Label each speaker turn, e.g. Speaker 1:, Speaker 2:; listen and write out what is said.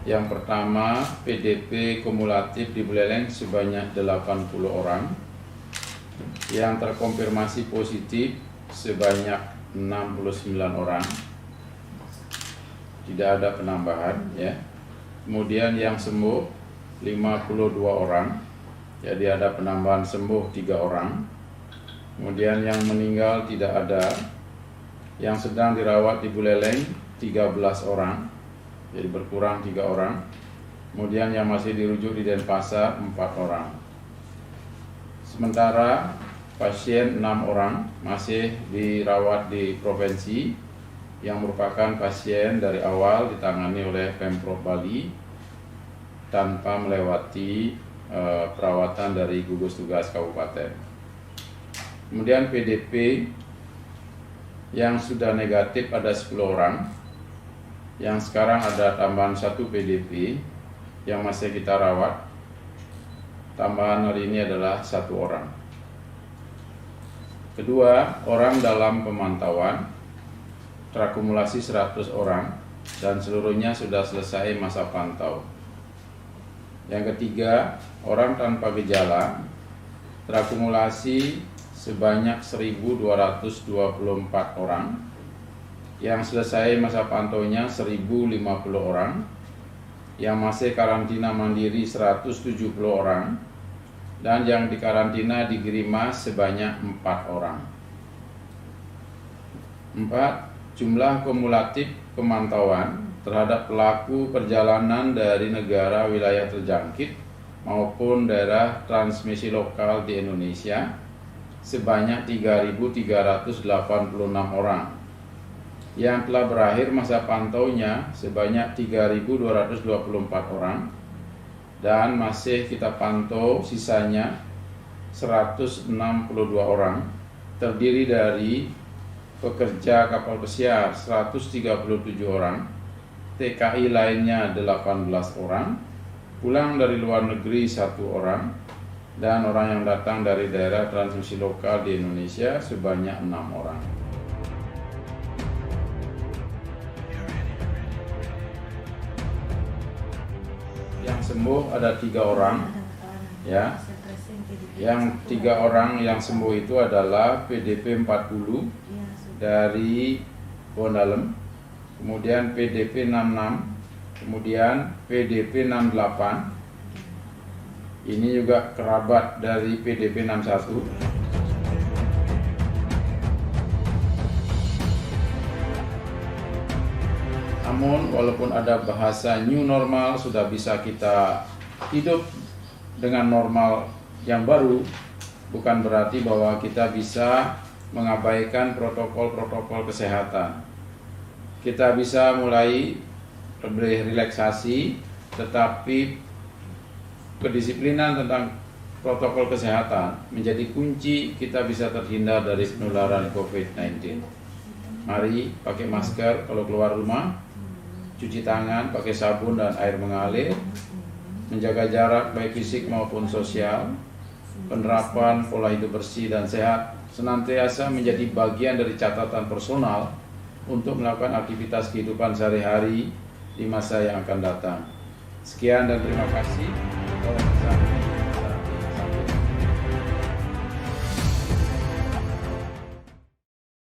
Speaker 1: Yang pertama, PDP kumulatif di Buleleng sebanyak 80 orang. Yang terkonfirmasi positif sebanyak 69 orang. Tidak ada penambahan ya. Kemudian yang sembuh 52 orang. Jadi ada penambahan sembuh 3 orang. Kemudian yang meninggal tidak ada. Yang sedang dirawat di Buleleng 13 orang. Jadi berkurang 3 orang. Kemudian yang masih dirujuk di Denpasar 4 orang. Sementara pasien 6 orang masih dirawat di provinsi yang merupakan pasien dari awal ditangani oleh Pemprov Bali tanpa melewati perawatan dari gugus tugas kabupaten. Kemudian PDP yang sudah negatif ada 10 orang. Yang sekarang ada tambahan 1 PDP yang masih kita rawat. Tambahan hari ini adalah 1 orang. Kedua, orang dalam pemantauan terakumulasi 100 orang dan seluruhnya sudah selesai masa pantau. Yang ketiga, orang tanpa gejala terakumulasi sebanyak 1.224 orang. Yang selesai masa pantaunya 1.050 orang, yang masih karantina mandiri 170 orang, dan yang dikarantina di Grimas sebanyak 4 orang. 4. Jumlah kumulatif pemantauan terhadap pelaku perjalanan dari negara wilayah terjangkit maupun daerah transmisi lokal di Indonesia sebanyak 3.386 orang. Yang telah berakhir masa pantaunya sebanyak 3.224 orang dan masih kita pantau sisanya 162 orang, terdiri dari pekerja kapal pesiar 137 orang, TKI lainnya 18 orang, pulang dari luar negeri 1 orang, dan orang yang datang dari daerah transmisi lokal di Indonesia sebanyak 6 orang. Yang sembuh ada 3 orang ya. Yang 3 orang yang sembuh itu adalah PDP 40 dari Bondalem, kemudian PDP 66, kemudian PDP 68. Ini juga kerabat dari PDP 61. Namun walaupun ada bahasa new normal, sudah bisa kita hidup dengan normal yang baru, bukan berarti bahwa kita bisa mengabaikan protokol-protokol kesehatan. Kita bisa mulai lebih relaksasi, tetapi kedisiplinan tentang protokol kesehatan menjadi kunci kita bisa terhindar dari penularan COVID-19. Mari pakai masker kalau keluar rumah, cuci tangan pakai sabun dan air mengalir, menjaga jarak baik fisik maupun sosial, penerapan pola hidup bersih dan sehat senantiasa menjadi bagian dari catatan personal untuk melakukan aktivitas kehidupan sehari-hari di masa yang akan datang. Sekian dan terima kasih.